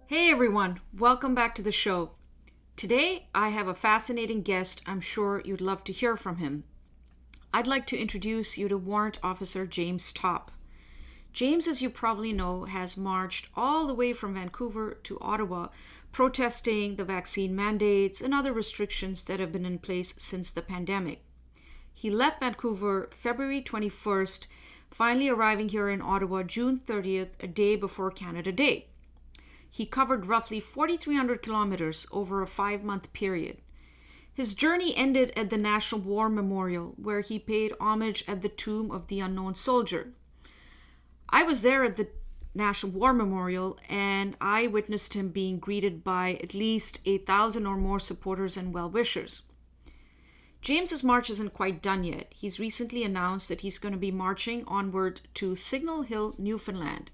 Hey everyone, welcome back to the show. Today I have a fascinating guest. I'm sure you'd love to hear from him. I'd like to introduce you to Warrant Officer James Topp. James, as you probably know, has marched all the way from Vancouver to Ottawa protesting the vaccine mandates and other restrictions that have been in place since the pandemic. He left Vancouver February 21st, finally arriving here in Ottawa June 30th, a day before Canada Day. He covered roughly 4,300 kilometers over a 5-month period. His journey ended at the National War Memorial, where he paid homage at the tomb of the unknown soldier. I was there at the National War Memorial, and I witnessed him being greeted by at least 8,000 or more supporters and well-wishers. James's march isn't quite done yet. He's recently announced that he's going to be marching onward to Signal Hill, Newfoundland.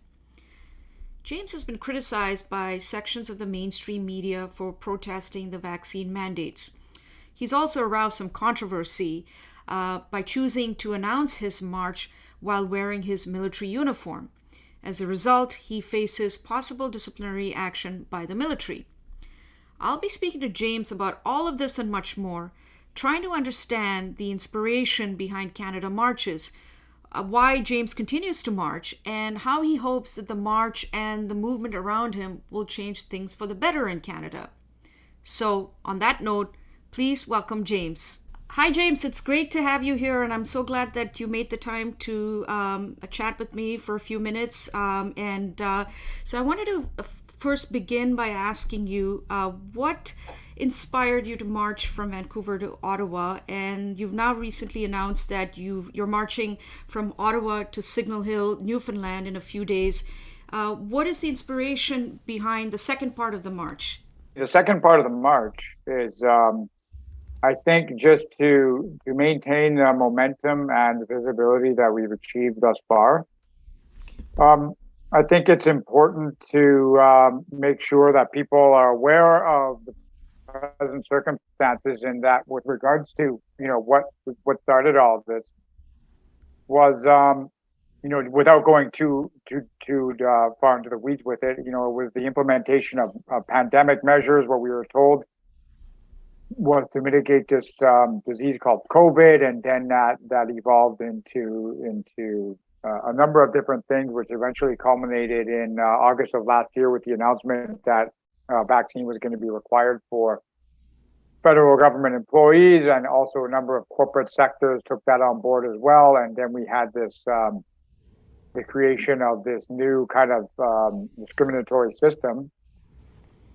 James has been criticized by sections of the mainstream media for protesting the vaccine mandates. He's also aroused some controversy by choosing to announce his march while wearing his military uniform. As a result, he faces possible disciplinary action by the military. I'll be speaking to James about all of this and much more, trying to understand the inspiration behind Canada marches, why James continues to march, and how he hopes that the march and the movement around him will change things for the better in Canada. So, on that note, please welcome James. Hi, James. It's great to have you here, and I'm so glad that you made the time to chat with me for a few minutes. So, I wanted to first begin by asking you what inspired you to march from Vancouver to Ottawa, and you've now recently announced that you're marching from Ottawa to Signal Hill, Newfoundland in a few days. What is the inspiration behind the second part of the march? The second part of the march is, I think, just to maintain the momentum and the visibility that we've achieved thus far. I think it's important to make sure that people are aware of the present circumstances, and that with regards to what started all of this was without going too far into the weeds with it, it was the implementation of pandemic measures. What we were told was to mitigate this disease called COVID, and then that evolved into a number of different things, which eventually culminated in August of last year with the announcement that vaccine was going to be required for federal government employees, and also a number of corporate sectors took that on board as well. And then we had this the creation of this new kind of discriminatory system,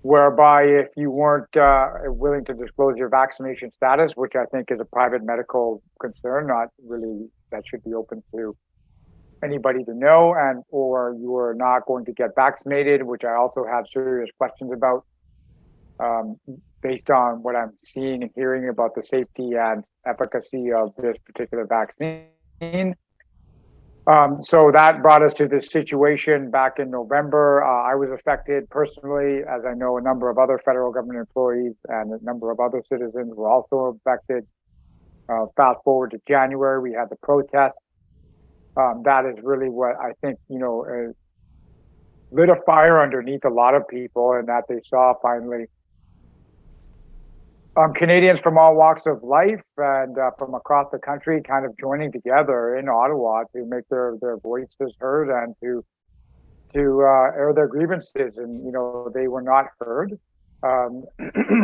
whereby if you weren't willing to disclose your vaccination status, which I think is a private medical concern, not really that should be open to anybody to know, and or you are not going to get vaccinated, which I also have serious questions about, based on what I'm seeing and hearing about the safety and efficacy of this particular vaccine. So that brought us to this situation back in November. I was affected personally, as I know a number of other federal government employees and a number of other citizens were also affected. Fast forward to January, we had the protest. That is really what I think, lit a fire underneath a lot of people, and that they saw finally Canadians from all walks of life and from across the country kind of joining together in Ottawa to make their voices heard and to air their grievances, and they were not heard.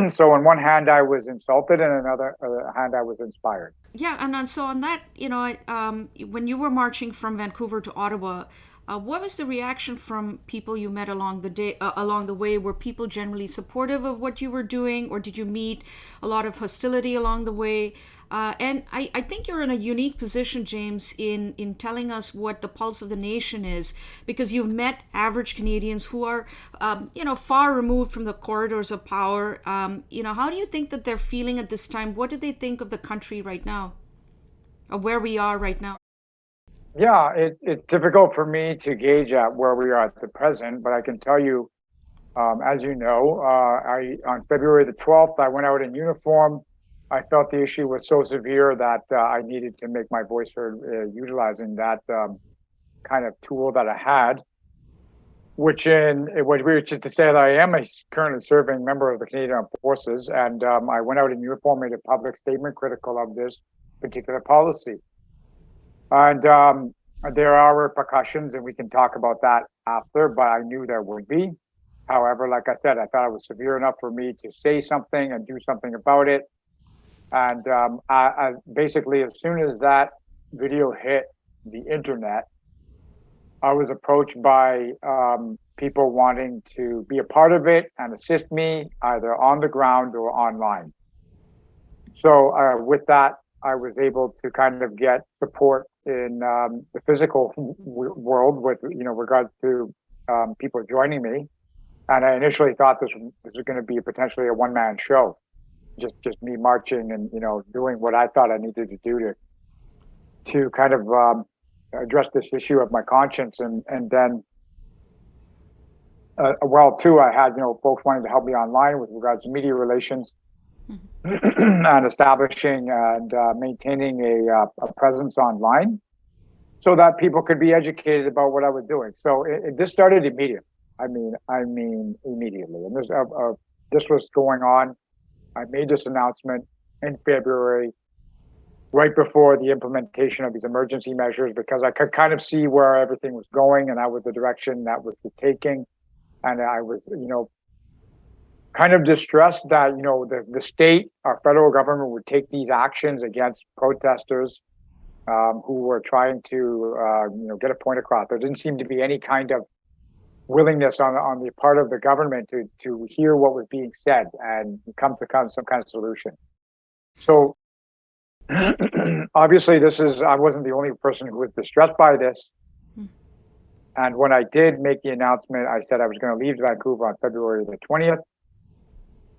So on one hand I was insulted, and on another hand I was inspired. Yeah, and so on that, when you were marching from Vancouver to Ottawa, what was the reaction from people you met along the way? Were people generally supportive of what you were doing, or did you meet a lot of hostility along the way? And I think you're in a unique position, James, in telling us what the pulse of the nation is, because you've met average Canadians who are, far removed from the corridors of power. How do you think that they're feeling at this time? What do they think of the country right now, or where we are right now? Yeah, it's difficult for me to gauge at where we are at the present, but I can tell you, as you know, on February the 12th, I went out in uniform. I felt the issue was so severe that I needed to make my voice heard, utilizing that kind of tool that I had. which is to say that I am a currently serving member of the Canadian Armed Forces, and I went out in uniform, made a public statement critical of this particular policy. And there are repercussions, and we can talk about that after, but I knew there would be. However, like I said, I thought it was severe enough for me to say something and do something about it. And I basically, as soon as that video hit the internet, I was approached by people wanting to be a part of it and assist me either on the ground or online. So with that, I was able to kind of get support in the physical world with, regards to people joining me. And I initially thought this was going to be potentially a one-man show, just me marching and, doing what I thought I needed to do to kind of address this issue of my conscience. And then, too, I had, folks wanting to help me online with regards to media relations. And establishing and maintaining a presence online so that people could be educated about what I was doing. So this started immediately. I mean immediately. And this was going on. I made this announcement in February, right before the implementation of these emergency measures, because I could kind of see where everything was going, and that was the direction that was taking. And I was, kind of distressed that the state, our federal government, would take these actions against protesters who were trying to get a point across. There didn't seem to be any kind of willingness on the part of the government to hear what was being said and come to some kind of solution. So obviously I wasn't the only person who was distressed by this. And when I did make the announcement, I said I was going to leave Vancouver on February the 20th.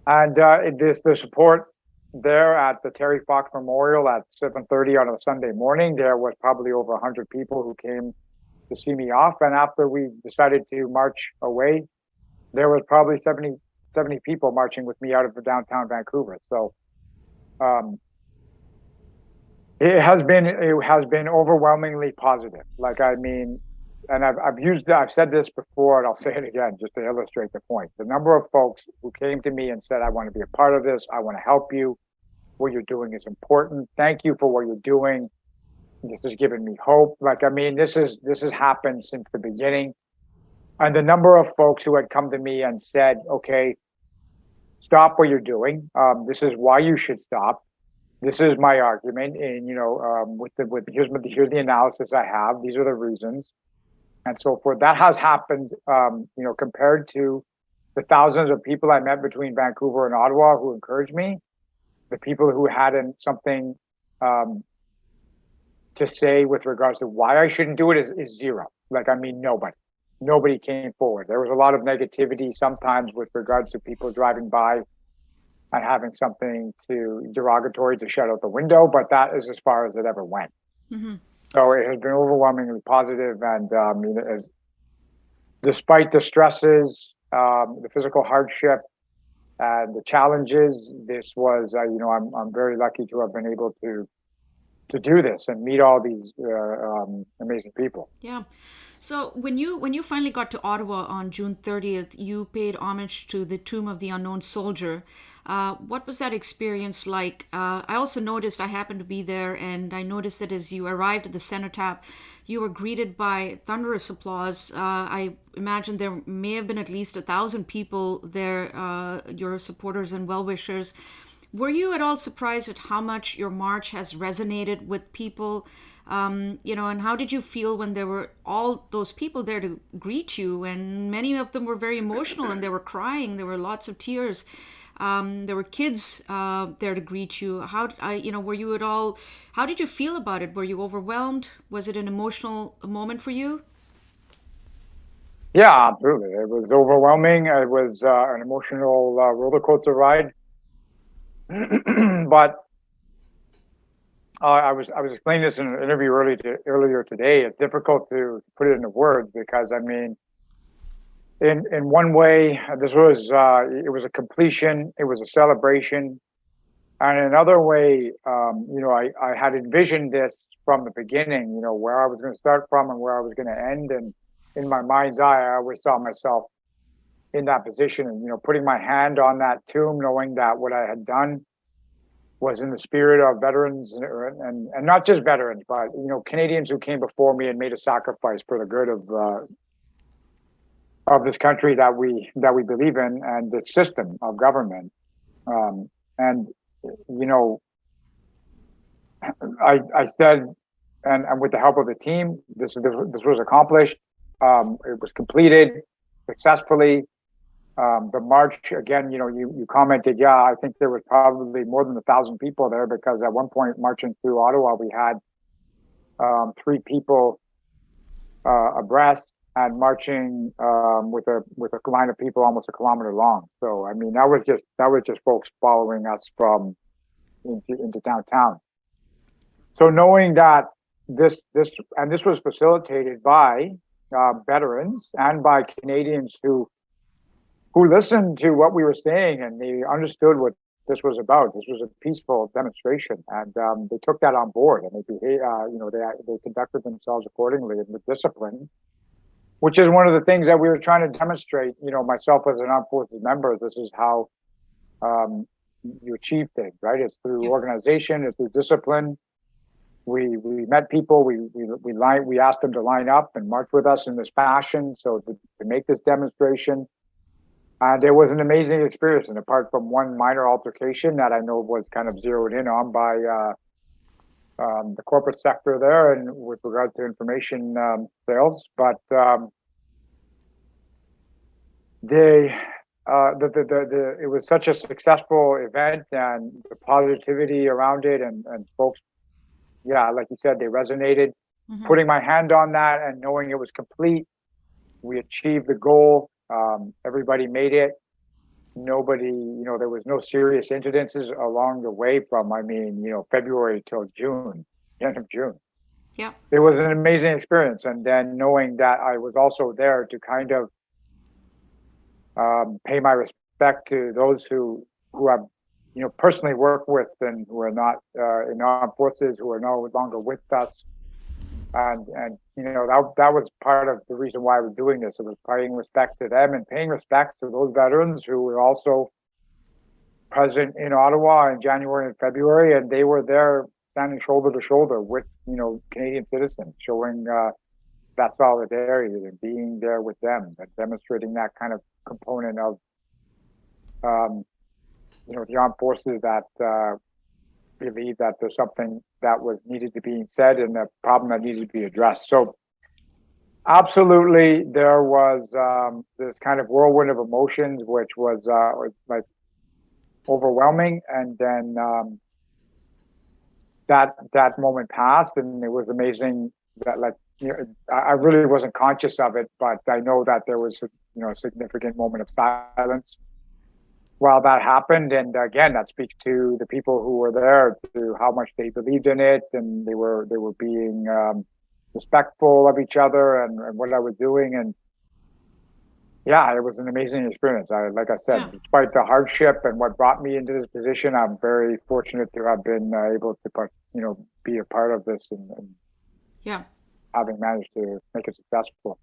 And the support there at the Terry Fox Memorial at 7:30 on a Sunday morning, there was probably over 100 people who came to see me off. And after we decided to march away, there was probably 70 people marching with me out of downtown Vancouver. So it has been overwhelmingly positive. And I've said this before, and I'll say it again just to illustrate the point. The number of folks who came to me and said, I want to be a part of this. I want to help you. What you're doing is important. Thank you for what you're doing. This has given me hope. This has happened since the beginning. And the number of folks who had come to me and said, okay, stop what you're doing. This is why you should stop. This is my argument. And, here's the analysis I have. These are the reasons. And so forth. That has happened, compared to the thousands of people I met between Vancouver and Ottawa who encouraged me. The people who hadn't something to say with regards to why I shouldn't do it is zero. Nobody came forward. There was a lot of negativity sometimes with regards to people driving by and having something derogatory to shout out the window, but that is as far as it ever went. Mm-hmm. So it has been overwhelmingly positive, and despite the stresses, the physical hardship, and the challenges, this was, I'm very lucky to have been able to do this and meet all these amazing people. Yeah. So when you finally got to Ottawa on June 30th, you paid homage to the Tomb of the Unknown Soldier. What was that experience like? I also noticed, I happened to be there, and I noticed that as you arrived at the cenotaph, you were greeted by thunderous applause. I imagine there may have been at least 1,000 people there, your supporters and well-wishers. Were you at all surprised at how much your march has resonated with people? And how did you feel when there were all those people there to greet you? And many of them were very emotional, and they were crying. There were lots of tears. There were kids there to greet you. Were you at all? How did you feel about it? Were you overwhelmed? Was it an emotional moment for you? Yeah, absolutely. It was overwhelming. It was an emotional roller coaster ride. But I was explaining this in an interview earlier today. It's difficult to put it into words because in one way, this was it was a completion, it was a celebration, and in another way, I had envisioned this from the beginning. Where I was going to start from and where I was going to end, and in my mind's eye, I always saw myself in that position, and putting my hand on that tomb, knowing that what I had done was in the spirit of veterans, and not just veterans, but Canadians who came before me and made a sacrifice for the good of this country that we believe in, and the system of government. And I said, and with the help of the team, this was accomplished. It was completed successfully. The march, again, you commented, yeah, I think there was probably more than 1,000 people there, because at one point marching through Ottawa, we had 3 people abreast, and marching with a line of people almost a kilometer long. So I mean, that was just folks following us from into downtown. So knowing that this was facilitated by veterans and by Canadians who listened to what we were saying, and they understood what this was about. This was a peaceful demonstration, and they took that on board, and they behaved, they conducted themselves accordingly and with discipline, which is one of the things that we were trying to demonstrate. Myself as an armed forces member, this is how you achieve things, right? It's through organization, it's through discipline. We met people, we asked them to line up and march with us in this fashion, so to make this demonstration. And it was an amazing experience. And apart from one minor altercation that I know was kind of zeroed in on by the corporate sector there, and with regard to information sales, but it was such a successful event, and the positivity around it, and folks, yeah, like you said, they resonated. Mm-hmm. Putting my hand on that and knowing it was complete, we achieved the goal. Everybody made it. Nobody, there was no serious incidences along the way from, February till June, end of June. Yeah. It was an amazing experience. And then knowing that I was also there to kind of pay my respect to those who have, personally worked with, and who are not in armed forces, who are no longer with us. And that was part of the reason why we're doing this. It was paying respect to them and paying respect to those veterans who were also present in Ottawa in January and February, and they were there standing shoulder to shoulder with Canadian citizens, showing that solidarity and being there with them, and demonstrating that kind of component of the armed forces that believe that there's something that was needed to be said and a problem that needed to be addressed. So absolutely, there was this kind of whirlwind of emotions, which was like overwhelming. And then that moment passed, and it was amazing that, I really wasn't conscious of it, but I know that there was a significant moment of silence while that happened. And again, that speaks to the people who were there, to how much they believed in it, and they were being respectful of each other and what I was doing. And yeah, it was an amazing experience. Like I said, despite the hardship and what brought me into this position, I'm very fortunate to have been able to be a part of this, and having managed to make it successful.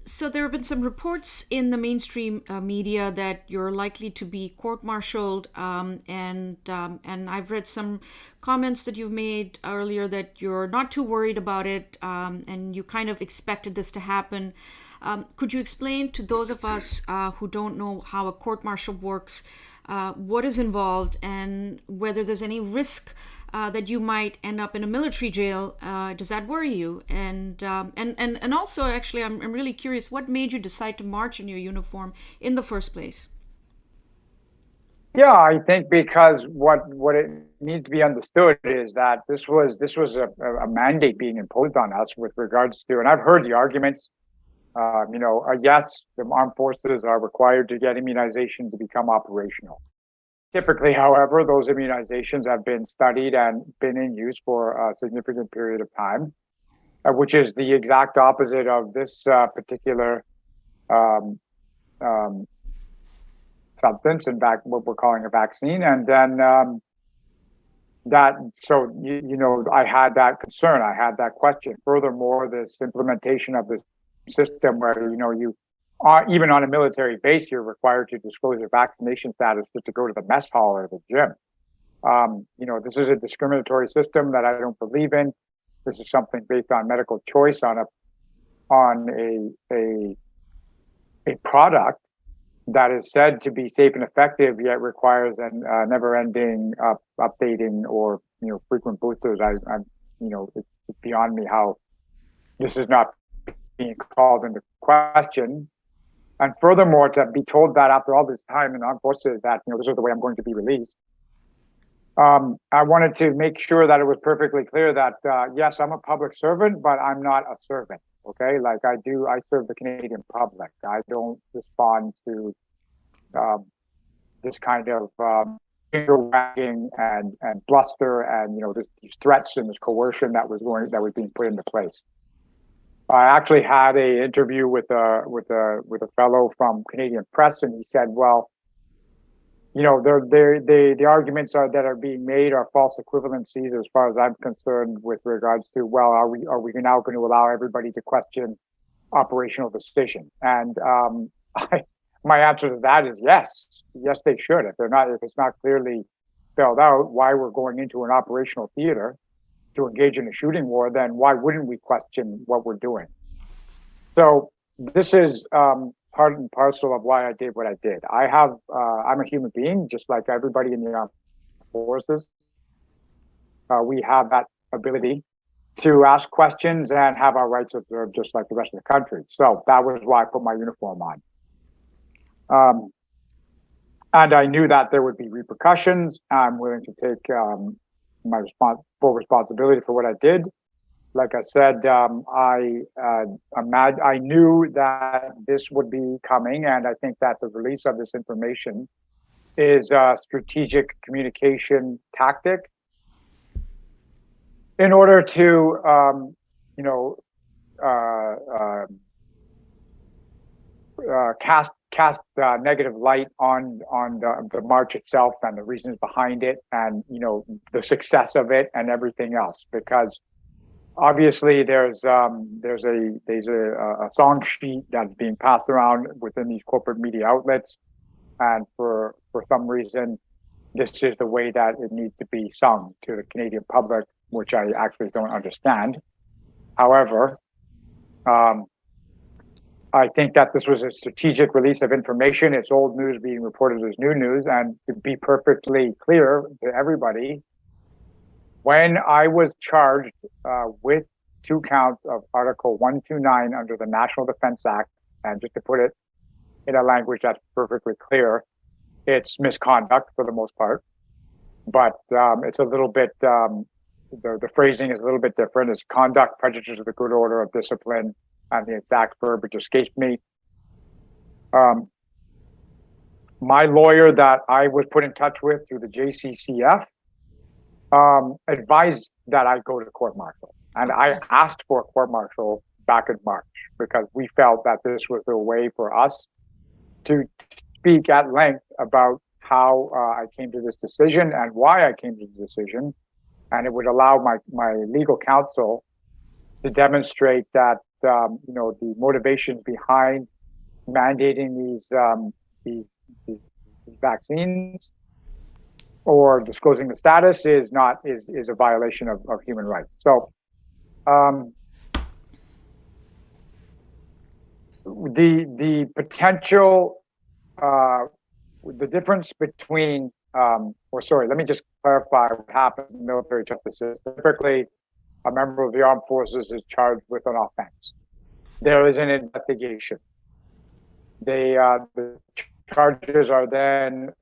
So there have been some reports in the mainstream media that you're likely to be court-martialed, and I've read some comments that you've made earlier that you're not too worried about it, and you kind of expected this to happen. Could you explain to those of us who don't know how a court-martial works, what is involved, and whether there's any risk that you might end up in a military jail? Does that worry you? And also, actually, I'm really curious, what made you decide to march in your uniform in the first place? Yeah, I think because what it needs to be understood is that this was a mandate being imposed on us with regards to, and I've heard the arguments. Yes, the armed forces are required to get immunization to become operational. Typically, however, those immunizations have been studied and been in use for a significant period of time, which is the exact opposite of this particular substance, in fact, what we're calling a vaccine. And then I had that concern, I had that question. Furthermore, this implementation of this system where you are, even on a military base, you're required to disclose your vaccination status just to go to the mess hall or the gym. This is a discriminatory system that I don't believe in. This is something based on medical choice on a product that is said to be safe and effective, yet requires an never-ending updating or frequent boosters. It's beyond me how this is not being called into question. And furthermore, to be told that after all this time in armed forces that this is the way I'm going to be released. I wanted to make sure that it was perfectly clear that yes, I'm a public servant, but I'm not a servant. Okay, like I serve the Canadian public. I don't respond to this kind of finger wagging and bluster and these threats and this coercion that was being put into place. I actually had an interview with a fellow from Canadian Press, and he said, "Well, the arguments that are being made are false equivalencies as far as I'm concerned with regards to, well, are we now going to allow everybody to question operational decision?" And my answer to that is yes, they should. If it's not clearly spelled out why we're going into an operational theater to engage in a shooting war, then why wouldn't we question what we're doing? So this is part and parcel of why I did what I did. I'm a human being, just like everybody in the armed forces. We have that ability to ask questions and have our rights observed, just like the rest of the country. So that was why I put my uniform on. And I knew that there would be repercussions. I'm willing to take my full responsibility for what I did. Like I said, I knew that this would be coming, and I think that the release of this information is a strategic communication tactic in order to, cast negative light on the march itself and the reasons behind it, and the success of it and everything else. Because obviously there's a song sheet that's being passed around within these corporate media outlets, and for some reason this is the way that it needs to be sung to the Canadian public, which I actually don't understand. However, I think that this was a strategic release of information. It's old news being reported as new news. And to be perfectly clear to everybody, when I was charged with 2 counts of Article 129 under the National Defense Act, and just to put it in a language that's perfectly clear, it's misconduct for the most part, but it's a little bit, the phrasing is a little bit different. It's conduct prejudices to the good order of discipline, and the exact verbiage escaped me. My lawyer that I was put in touch with through the JCCF advised that I go to court-martial. And I asked for a court-martial back in March because we felt that this was the way for us to speak at length about how I came to this decision and why I came to the decision. And it would allow my legal counsel to demonstrate that the motivations behind mandating these vaccines or disclosing the status is a violation of human rights. So the potential the difference between let me just clarify what happened in the military justice system. Typically, a member of the armed forces is charged with an offense. There is an investigation. The charges are then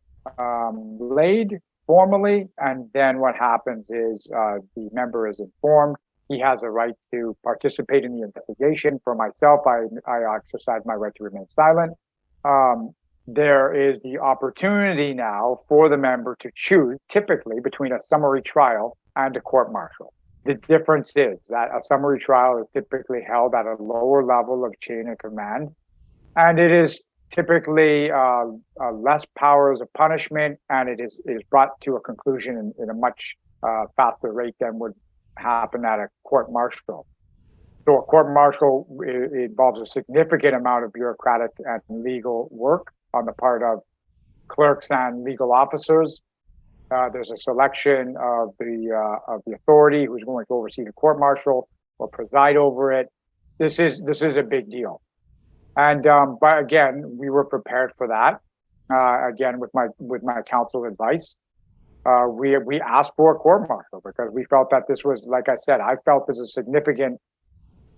laid formally, and then what happens is the member is informed. He has a right to participate in the investigation. For myself, I exercise my right to remain silent. There is the opportunity now for the member to choose, typically between a summary trial and a court-martial. The difference is that a summary trial is typically held at a lower level of chain of command, and it is typically less powers of punishment, and it is brought to a conclusion in a much faster rate than would happen at a court martial. So a court martial involves a significant amount of bureaucratic and legal work on the part of clerks and legal officers. There's a selection of the authority who's going to oversee the court martial or preside over it. This is a big deal, and but again, we were prepared for that. Again, with my counsel advice, we asked for a court martial because we felt that this was, like I said, I felt this is a significant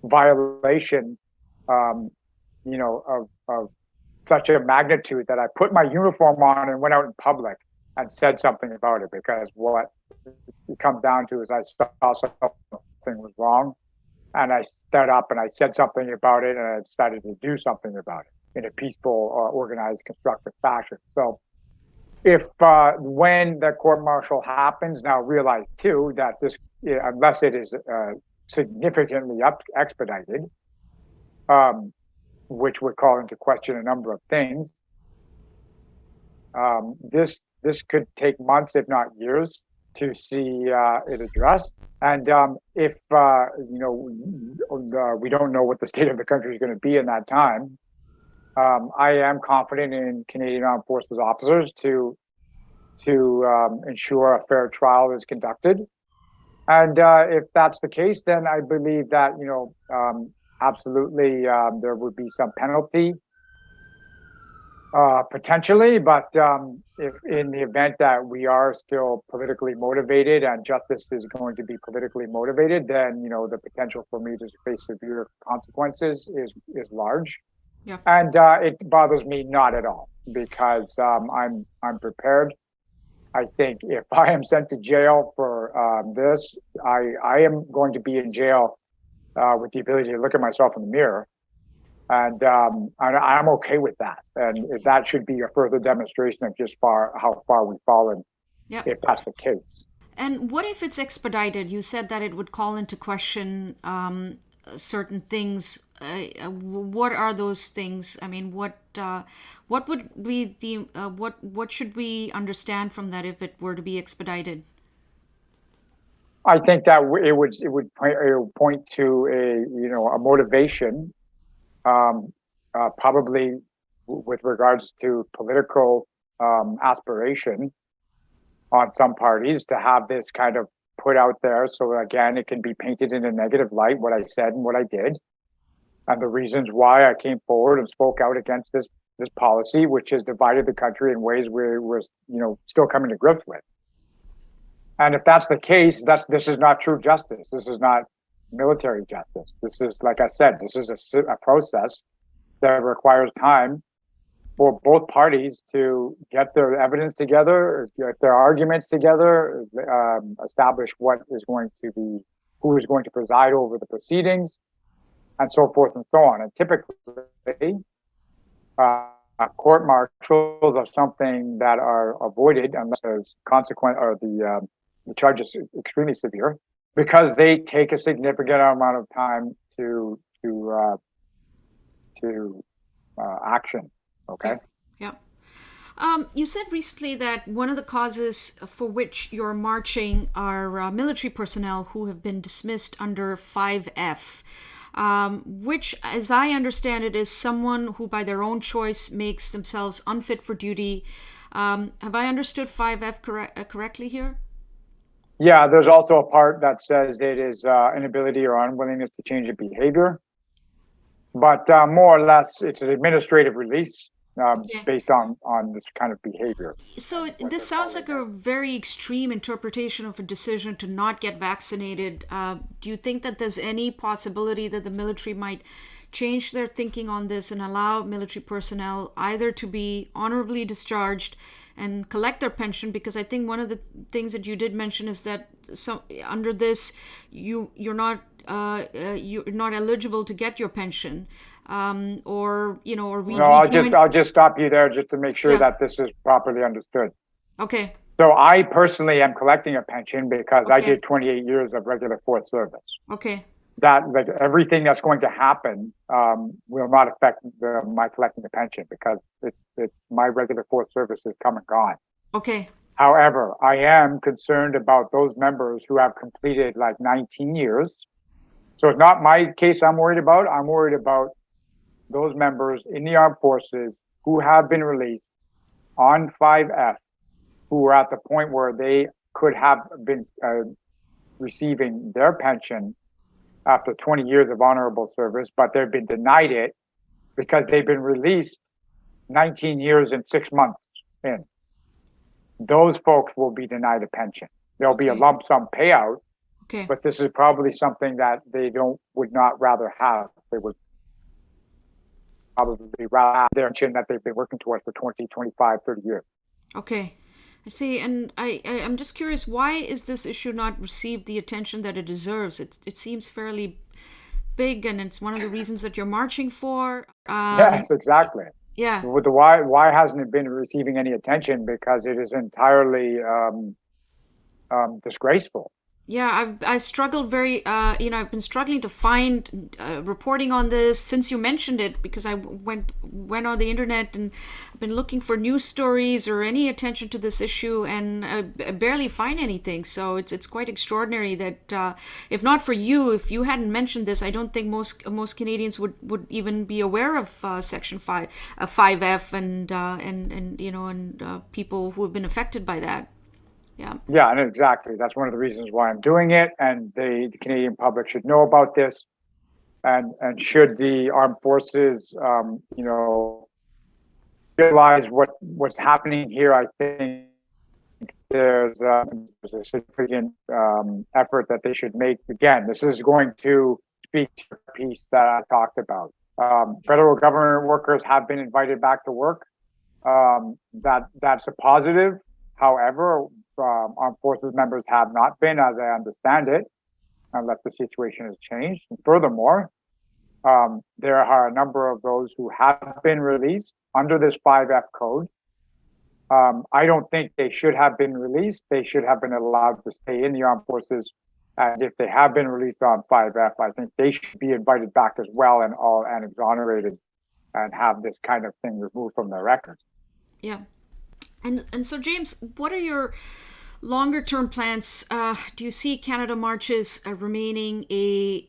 violation, of such a magnitude that I put my uniform on and went out in public and said something about it, because what it comes down to is I saw something was wrong and I stood up and I said something about it and I decided to do something about it in a peaceful, organized, constructive fashion. So if when the court martial happens, now realize too that this, unless it is significantly expedited, which would call into question a number of things, this could take months, if not years, to see it addressed. And if we don't know what the state of the country is going to be in that time, I am confident in Canadian Armed Forces officers to ensure a fair trial is conducted. And if that's the case, then I believe that absolutely there would be some penalty. Potentially, but if in the event that we are still politically motivated and justice is going to be politically motivated, then the potential for me to face severe consequences is large. Yeah. And it bothers me not at all, because I'm prepared. I think if I am sent to jail for this, I am going to be in jail with the ability to look at myself in the mirror. And I'm okay with that. And that should be a further demonstration of just how far we've fallen, if that's the case. And what if it's expedited? You said that it would call into question certain things. What are those things? I mean, what would be the what should we understand from that if it were to be expedited? I think that it would point to a motivation. Probably with regards to political aspiration on some parties to have this kind of put out there. So again, it can be painted in a negative light, what I said and what I did, and the reasons why I came forward and spoke out against this policy, which has divided the country in ways we're still coming to grips with. And if that's the case, this is not true justice. This is not military justice. This is, like I said, this is a process that requires time for both parties to get their evidence together, get their arguments together, establish who is going to preside over the proceedings, and so forth and so on. And typically, court martials are something that are avoided unless there's consequence or the charge is extremely severe, because they take a significant amount of time to action. Okay. Yeah. You said recently that one of the causes for which you're marching are military personnel who have been dismissed under 5F, which, as I understand it, is someone who by their own choice makes themselves unfit for duty. Have I understood 5F correctly here? Yeah, there's also a part that says it is inability or unwillingness to change a behavior. But more or less, it's an administrative release based on this kind of behavior. So this sounds like a very extreme interpretation of a decision to not get vaccinated. Do you think that there's any possibility that the military might change their thinking on this and allow military personnel either to be honorably discharged and collect their pension? Because I think one of the things that you did mention is that under this you're not eligible to get your pension, or I'll just stop you there just to make sure that this is properly understood. Okay. So I personally am collecting a pension because I did 28 years of regular force service. Okay. That everything that's going to happen will not affect my collecting the pension, because it's my regular force service is come and gone. Okay. However, I am concerned about those members who have completed like 19 years. So it's not my case I'm worried about. I'm worried about those members in the armed forces who have been released on 5F, who are at the point where they could have been receiving their pension after 20 years of honorable service, but they've been denied it because they've been released 19 years and 6 months in. Those folks will be denied a pension. There'll be a lump sum payout, but this is probably something that they would not rather have. They would probably rather have their pension that they've been working towards for 20, 25, 30 years. Okay. I see, and I'm just curious, why is this issue not received the attention that it deserves? It seems fairly big, and it's one of the reasons that you're marching for. Yes, exactly. Yeah. With the why hasn't it been receiving any attention? Because it is entirely disgraceful. Yeah, I've struggled I've been struggling to find reporting on this since you mentioned it, because I went on the internet and I've been looking for news stories or any attention to this issue, and I barely find anything. So it's quite extraordinary that if not for you, if you hadn't mentioned this, I don't think most Canadians would even be aware of Section 5F and people who have been affected by that. Yeah, and exactly. That's one of the reasons why I'm doing it, and the Canadian public should know about this, and should the armed forces, realize what's happening here. I think there's a significant effort that they should make. Again, this is going to speak to the piece that I talked about. Federal government workers have been invited back to work. That's a positive. However, armed forces members have not been, as I understand it, unless the situation has changed. And furthermore, there are a number of those who have been released under this 5F code. I don't think they should have been released. They should have been allowed to stay in the armed forces. And if they have been released on 5F, I think they should be invited back as well and exonerated and have this kind of thing removed from their records. Yeah. And so, James, what are your longer term plans? Do you see Canada Marches remaining a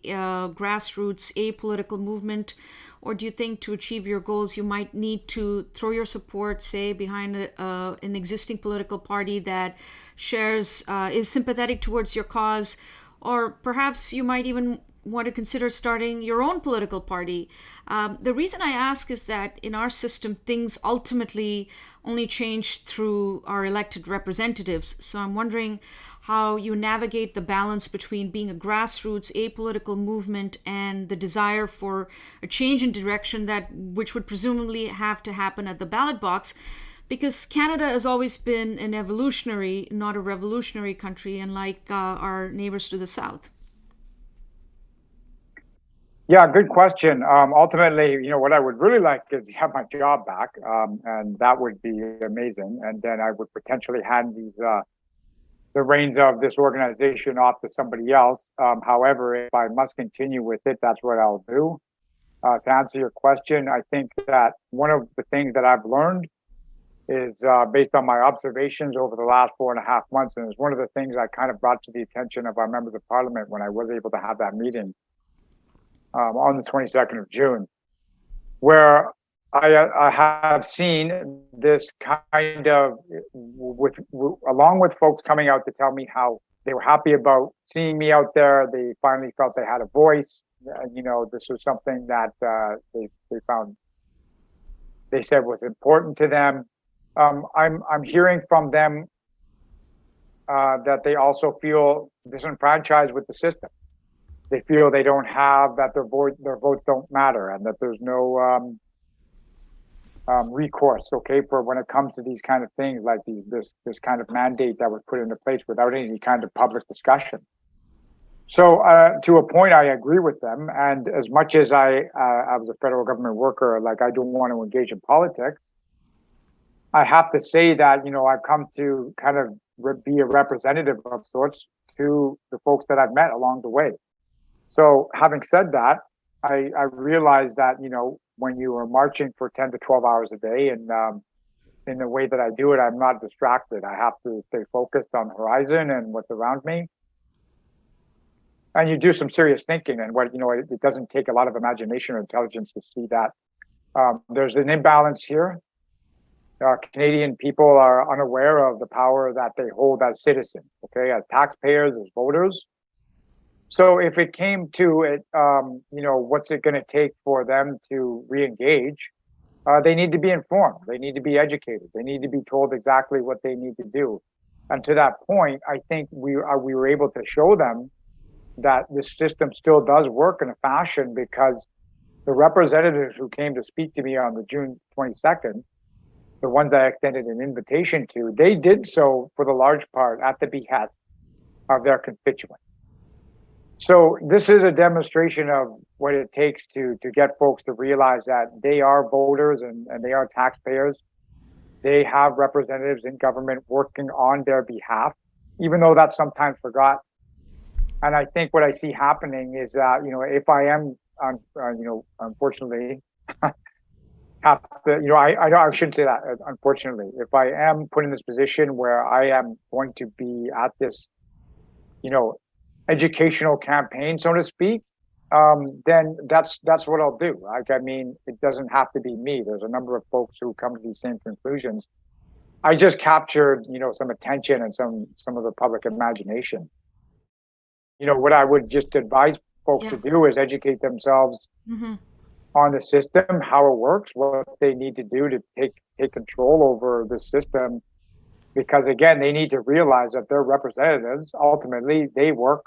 grassroots, apolitical movement? Or do you think to achieve your goals, you might need to throw your support, say, behind an existing political party that is sympathetic towards your cause? Or perhaps you might even want to consider starting your own political party. The reason I ask is that in our system, things ultimately only change through our elected representatives. So I'm wondering how you navigate the balance between being a grassroots apolitical movement and the desire for a change in direction which would presumably have to happen at the ballot box, because Canada has always been an evolutionary, not a revolutionary country, unlike our neighbors to the south. Yeah, good question. Ultimately, what I would really like is to have my job back, and that would be amazing. And then I would potentially hand the reins of this organization off to somebody else. However, if I must continue with it, that's what I'll do. To answer your question, I think that one of the things that I've learned is based on my observations over the last 4.5 months, and it's one of the things I kind of brought to the attention of our members of parliament when I was able to have that meeting on the 22nd of June, where I have seen this kind of, along with folks coming out to tell me how they were happy about seeing me out there. They finally felt they had a voice. This was something that they found, they said was important to them. I'm hearing from them that they also feel disenfranchised with the system. They feel they don't have, that their votes don't matter, and that there's no recourse, for when it comes to these kind of things, like this kind of mandate that was put into place without any kind of public discussion. So to a point, I agree with them. And as much as I was a federal government worker, I don't want to engage in politics, I have to say that, I've come to kind of be a representative of sorts to the folks that I've met along the way. So having said that, I realized that, when you are marching for 10 to 12 hours a day and in the way that I do it, I'm not distracted. I have to stay focused on the horizon and what's around me. And you do some serious thinking, and it doesn't take a lot of imagination or intelligence to see that there's an imbalance here. Canadian people are unaware of the power that they hold as citizens, okay, as taxpayers, as voters. So if it came to it, what's it going to take for them to re-engage? They need to be informed. They need to be educated. They need to be told exactly what they need to do. And to that point, I think we were able to show them that this system still does work in a fashion, because the representatives who came to speak to me on the June 22nd, the ones I extended an invitation to, they did so for the large part at the behest of their constituents. So this is a demonstration of what it takes to get folks to realize that they are voters and they are taxpayers. They have representatives in government working on their behalf, even though that's sometimes forgotten. And I think what I see happening is that, if I am, unfortunately, have to, I shouldn't say that, unfortunately, if I am put in this position where I am going to be at this, educational campaign, so to speak, then that's what I'll do. It doesn't have to be me. There's a number of folks who come to these same conclusions. I just captured, some attention and some of the public imagination. What I would just advise folks to do is educate themselves on the system, how it works, what they need to do to take control over the system. Because again, they need to realize that their representatives, ultimately, they work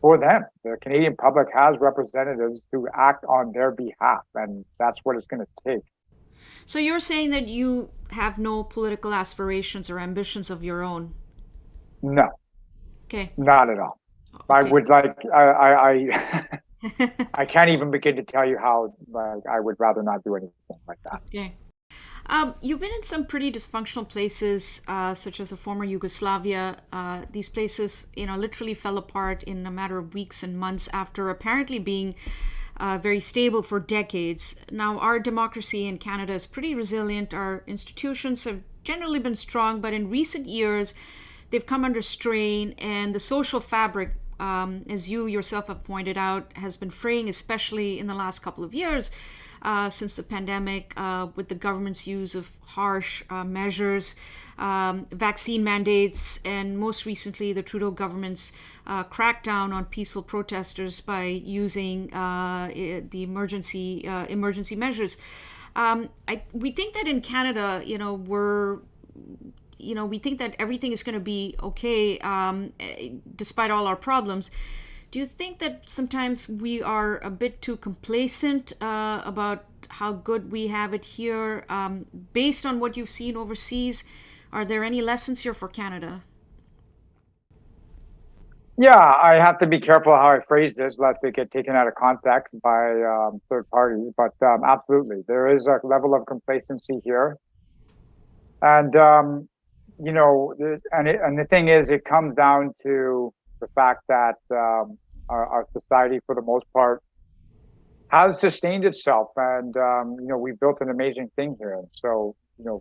for them. The Canadian public has representatives who act on their behalf, and that's what it's going to take. So you're saying that you have no political aspirations or ambitions of your own? No. Okay. Not at all. Okay. I would like, I can't even begin to tell you how I would rather not do anything like that. Okay. You've been in some pretty dysfunctional places, such as the former Yugoslavia. These places, literally fell apart in a matter of weeks and months after apparently being very stable for decades. Now, our democracy in Canada is pretty resilient. Our institutions have generally been strong, but in recent years, they've come under strain, and the social fabric, as you yourself have pointed out, has been fraying, especially in the last couple of years. Since the pandemic, with the government's use of harsh measures, vaccine mandates, and most recently the Trudeau government's crackdown on peaceful protesters by using the emergency measures. We think that in Canada, we think that everything is going to be okay, despite all our problems. Do you think that sometimes we are a bit too complacent about how good we have it here, based on what you've seen overseas? Are there any lessons here for Canada? Yeah, I have to be careful how I phrase this, lest it get taken out of context by third parties. But absolutely, there is a level of complacency here, and and the thing is, it comes down to the fact that our society, for the most part, has sustained itself, and we've built an amazing thing here. And so,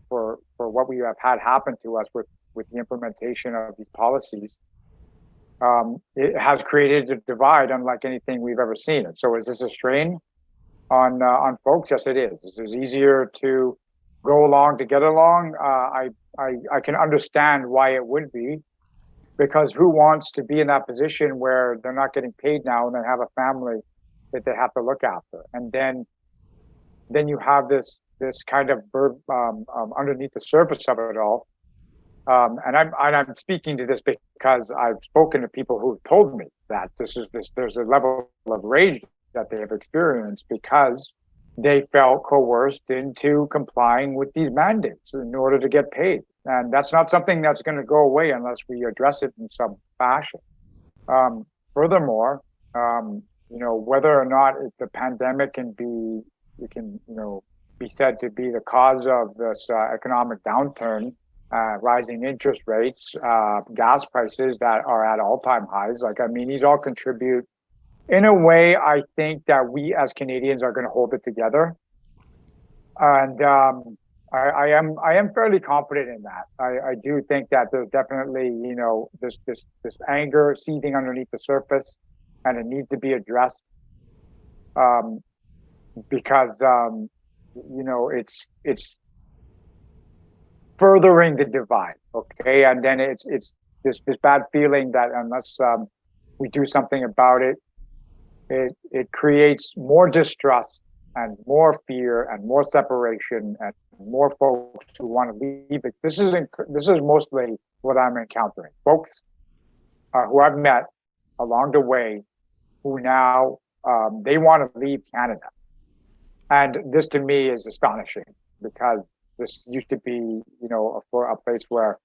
for what we have had happen to us with the implementation of these policies, it has created a divide unlike anything we've ever seen. And so, is this a strain on folks? Yes, it is. It is easier to go along to get along. I can understand why it would be. Because who wants to be in that position where they're not getting paid now and they have a family that they have to look after? And then you have this kind of underneath the surface of it all. And I'm speaking to this because I've spoken to people who've told me that there's a level of rage that they have experienced because they felt coerced into complying with these mandates in order to get paid. And that's not something that's going to go away unless we address it in some fashion. Furthermore, whether or not the pandemic can be said to be the cause of this economic downturn, rising interest rates, gas prices that are at all-time highs. These all contribute. In a way, I think that we as Canadians are going to hold it together. And I am fairly confident in that. I do think that there's definitely, this anger seething underneath the surface, and it needs to be addressed, um, because it's furthering the divide. Okay, and then it's this bad feeling that unless we do something about it, it creates more distrust and more fear and more separation and more folks who want to leave it. This is mostly what I'm encountering. Folks who I've met along the way who now they want to leave Canada, and this to me is astonishing because this used to be, for a place where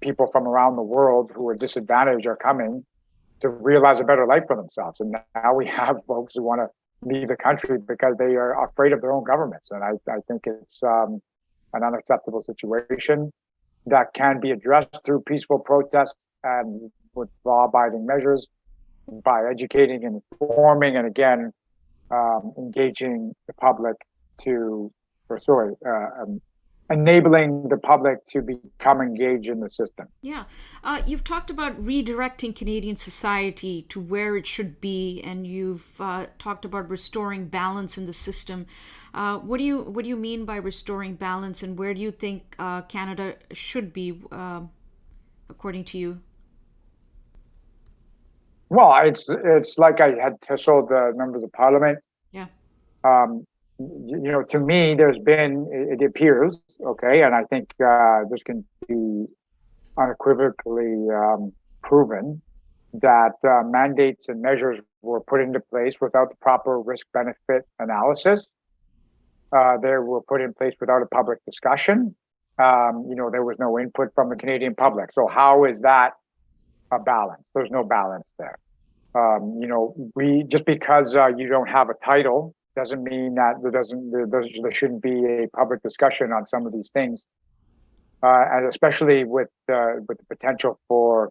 people from around the world who are disadvantaged are coming to realize a better life for themselves. And now we have folks who want to leave the country because they are afraid of their own governments. And I think it's an unacceptable situation that can be addressed through peaceful protests and with law-abiding measures by educating and informing, and again, engaging the public enabling the public to become engaged in the system. Yeah. You've talked about redirecting Canadian society to where it should be, and you've talked about restoring balance in the system. What do you mean by restoring balance, and where do you think Canada should be, according to you? Well, it's like I had told the members of parliament. Yeah. To me, it appears, okay, and I think this can be unequivocally proven that mandates and measures were put into place without the proper risk-benefit analysis. They were put in place without a public discussion. There was no input from the Canadian public. So how is that a balance? There's no balance there. Just because you don't have a title doesn't mean that there shouldn't be a public discussion on some of these things, and especially with the potential for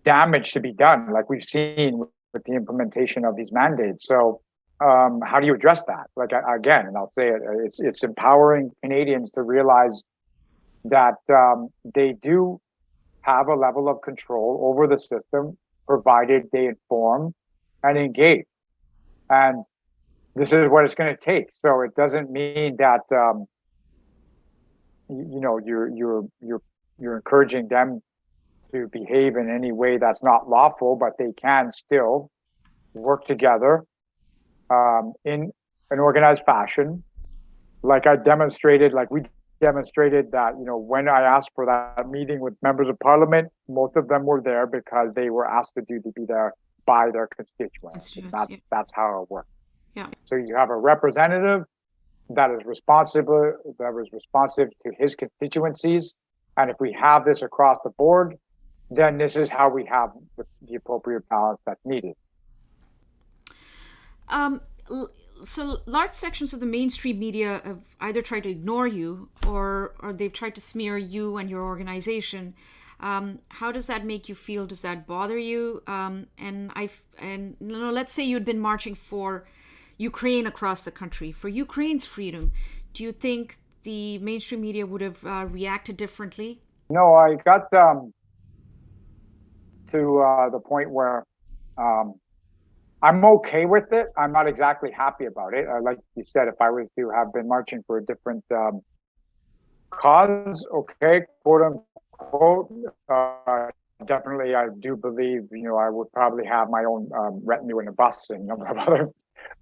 damage to be done, like we've seen with the implementation of these mandates. So, how do you address that? Like again, and I'll say it's empowering Canadians to realize that they do have a level of control over the system, provided they inform and engage. And this is what it's going to take. So it doesn't mean that you're encouraging them to behave in any way that's not lawful, but they can still work together in an organized fashion, like we demonstrated that, when I asked for that meeting with members of parliament, most of them were there because they were asked to be there by their constituents. That's how it works. Yeah. So you have a representative that is responsive to his constituencies. And if we have this across the board, then this is how we have the appropriate balance that's needed. So large sections of the mainstream media have either tried to ignore you or they've tried to smear you and your organization. How does that make you feel? Does that bother you? Let's say you'd been marching for Ukraine across the country, for Ukraine's freedom. Do you think the mainstream media would have reacted differently? No, I got to the point where I'm okay with it. I'm not exactly happy about it. Like you said, if I was to have been marching for a different cause, okay, quote unquote, definitely I do believe, I would probably have my own retinue in a bus and a number of other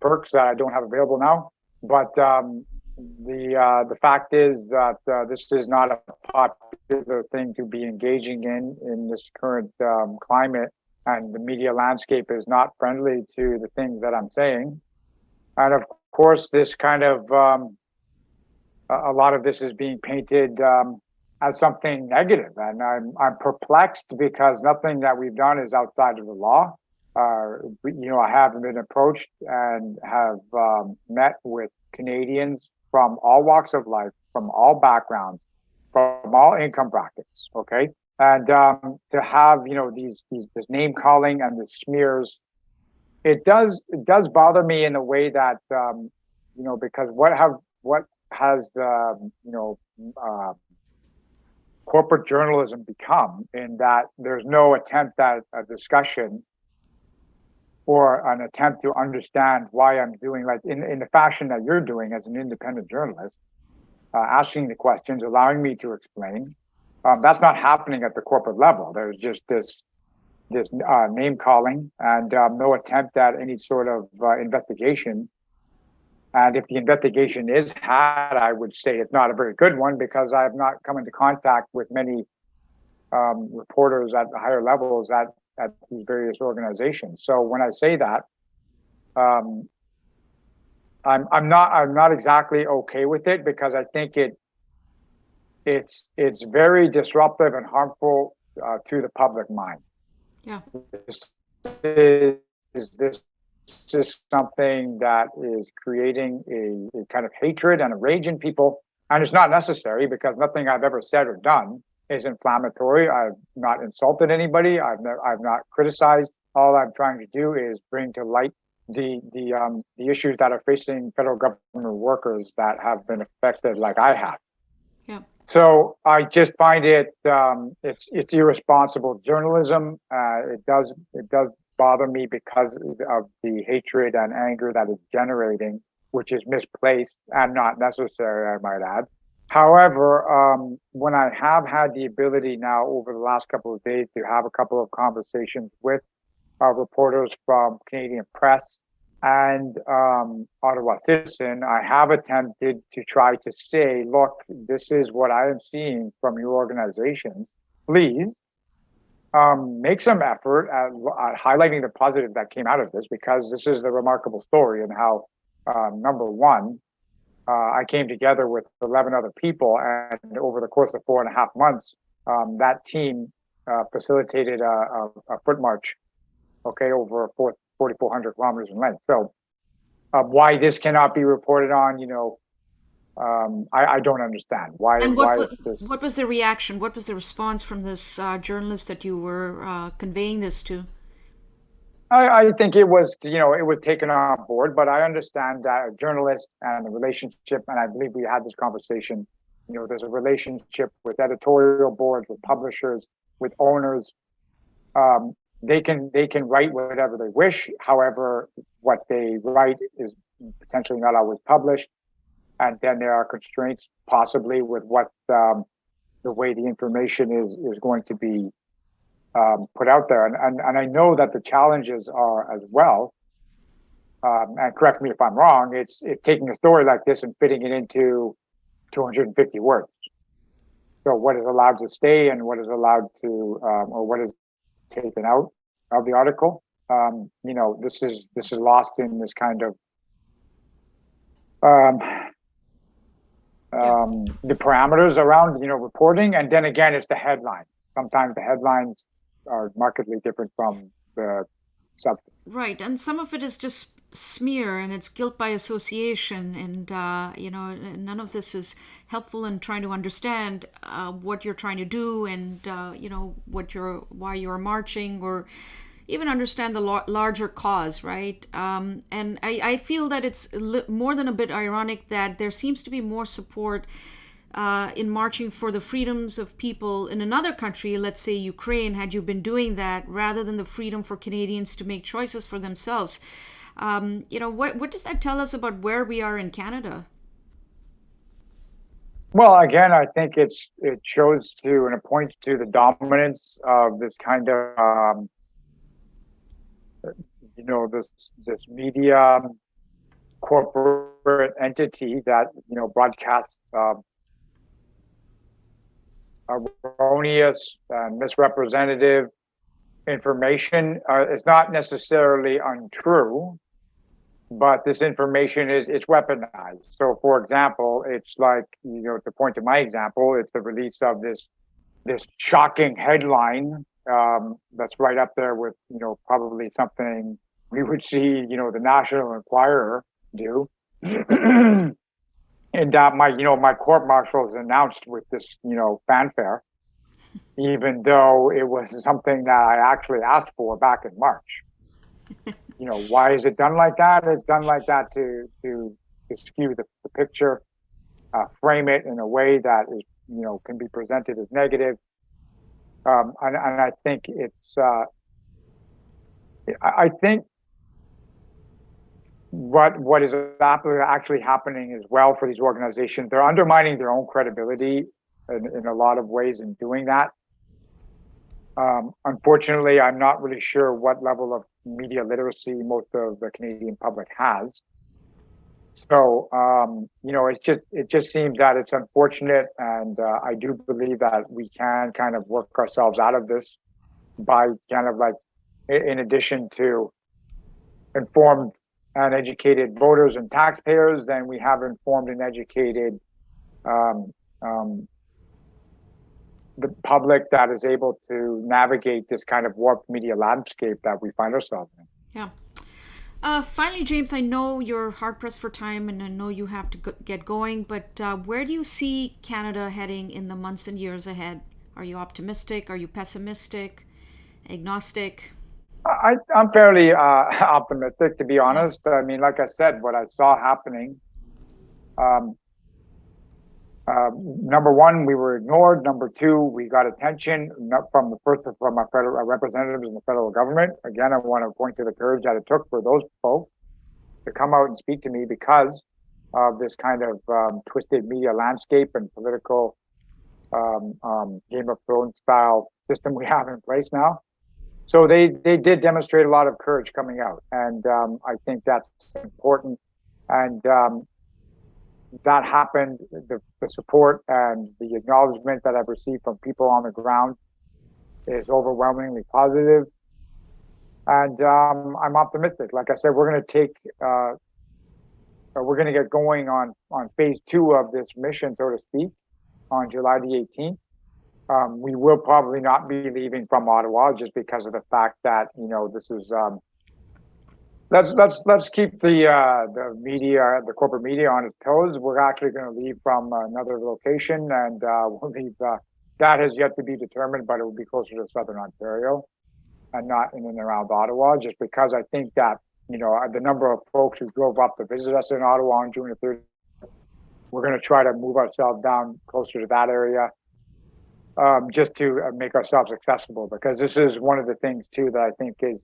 perks that I don't have available now. But the fact is that this is not a popular thing to be engaging in this current climate. And the media landscape is not friendly to the things that I'm saying. And of course, this kind of, a lot of this is being painted as something negative. And I'm perplexed because nothing that we've done is outside of the law. I have been approached and have met with Canadians from all walks of life, from all backgrounds, from all income brackets, okay? And to have this name calling and the smears, it does bother me in a way that because what have what has the corporate journalism become, in that there's no attempt at a discussion or an attempt to understand why I'm doing, like in the fashion that you're doing as an independent journalist, asking the questions, allowing me to explain. That's not happening at the corporate level. There's just this name calling and no attempt at any sort of investigation. And if the investigation is had, I would say it's not a very good one, because I have not come into contact with many reporters at the higher levels at these various organizations. So when I say that, I'm not exactly okay with it, because I think it's very disruptive and harmful to the public mind. Yeah. This is something that is creating a kind of hatred and a rage in people, and it's not necessary, because nothing I've ever said or done is inflammatory. I've not insulted anybody. I've not criticized. All I'm trying to do is bring to light the issues that are facing federal government workers that have been affected, like I have. Yeah. So I just find it's irresponsible journalism. It does bother me because of the hatred and anger that it's generating, which is misplaced and not necessary, I might add. However, when I have had the ability now over the last couple of days to have a couple of conversations with reporters from Canadian Press and Ottawa Citizen, I have attempted to try to say, look, this is what I am seeing from your organizations. Please make some effort at highlighting the positive that came out of this, because this is the remarkable story, and how, number one, I came together with 11 other people, and over the course of 4.5 months, that team facilitated a foot march, over 4,400 kilometers in length. So why this cannot be reported on, I don't understand. Why is this? What was the reaction? What was the response from this journalist that you were conveying this to? I think it was, it was taken on board, but I understand that a journalist and the relationship, and I believe we had this conversation, there's a relationship with editorial boards, with publishers, with owners. They can write whatever they wish. However, what they write is potentially not always published. And then there are constraints possibly with what the way the information is going to be put out there. And I know that the challenges are as well, and correct me if I'm wrong, it's taking a story like this and fitting it into 250 words. So what is allowed to stay and what is allowed to, or what is taken out of the article, this is lost in this kind of the parameters around, reporting. And then again, it's the headline. Sometimes the headlines are markedly different from the substance. Right. And some of it is just smear, and it's guilt by association. And, none of this is helpful in trying to understand what you're trying to do, and, why you're marching, or even understand the larger cause, right? And I feel that it's more than a bit ironic that there seems to be more support in marching for the freedoms of people in another country, let's say Ukraine, had you been doing that, rather than the freedom for Canadians to make choices for themselves. What does that tell us about where we are in Canada? Well, again, I think it shows to, and it points to the dominance of this kind of this media corporate entity that broadcasts erroneous and misrepresentative information. It's not necessarily untrue, but this information it's weaponized. So, for example, it's like, to point to my example, it's the release of this shocking headline that's right up there with probably something we would see the National Enquirer do. And that my court martial is announced with this fanfare, even though it was something that I actually asked for back in March. Why is it done like that? It's done like that to skew the picture, frame it in a way that is, can be presented as negative. And I think I think what is actually happening as well for these organizations, they're undermining their own credibility in a lot of ways in doing that. Unfortunately, I'm not really sure what level of media literacy most of the Canadian public has. So, it just seems that it's unfortunate, and I do believe that we can kind of work ourselves out of this by kind of like, in addition to informed and educated voters and taxpayers, then we have informed and educated the public that is able to navigate this kind of warped media landscape that we find ourselves in. Yeah. Finally, James, I know you're hard pressed for time and I know you have to get going, but where do you see Canada heading in the months and years ahead? Are you optimistic? Are you pessimistic? Agnostic? I'm fairly optimistic, to be honest. I mean, like I said, what I saw happening, number one, we were ignored. Number two, we got attention from our federal representatives in the federal government. Again, I want to point to the courage that it took for those folks to come out and speak to me because of this kind of twisted media landscape and political Game of Thrones style system we have in place now. So they did demonstrate a lot of courage coming out, and I think that's important. And that happened. The support and the acknowledgement that I've received from people on the ground is overwhelmingly positive. And I'm optimistic. Like I said, we're going to get going on phase 2 of this mission, so to speak, on July the 18th. We will probably not be leaving from Ottawa just because of the fact that, this is, let's keep the media, the corporate media on its toes. We're actually going to leave from another location, and we'll leave, that has yet to be determined, but it will be closer to Southern Ontario and not in and around Ottawa, just because I think that, the number of folks who drove up to visit us in Ottawa on June the 30th, we're going to try to move ourselves down closer to that area. Just to make ourselves accessible, because this is one of the things too that I think is,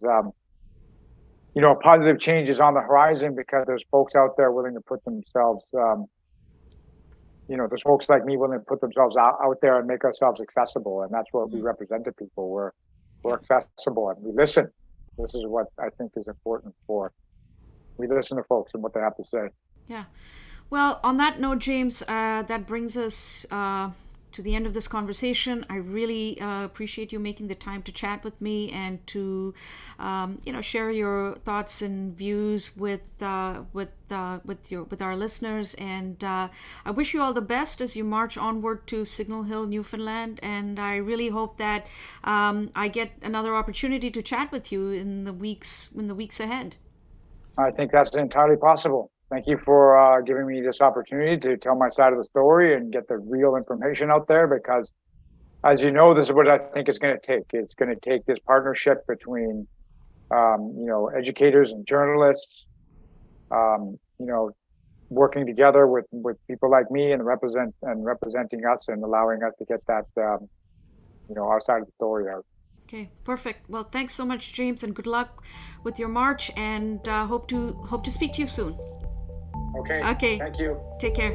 positive change is on the horizon, because there's folks out there willing to put themselves, there's folks like me willing to put themselves out there and make ourselves accessible, and that's what we represent to people. We're accessible and we listen. This is what I think is important we listen to folks and what they have to say. Yeah. Well, on that note, James, that brings us to the end of this conversation. I really appreciate you making the time to chat with me and to, share your thoughts and views with our listeners. And I wish you all the best as you march onward to Signal Hill, Newfoundland. And I really hope that I get another opportunity to chat with you in the weeks ahead. I think that's entirely possible. Thank you for giving me this opportunity to tell my side of the story and get the real information out there, because, as you know, this is what I think it's going to take. It's going to take this partnership between, educators and journalists, working together with people like me and representing us and allowing us to get that, our side of the story out. Okay, perfect. Well, thanks so much, James, and good luck with your march, and hope to speak to you soon. Okay. Thank you. Take care.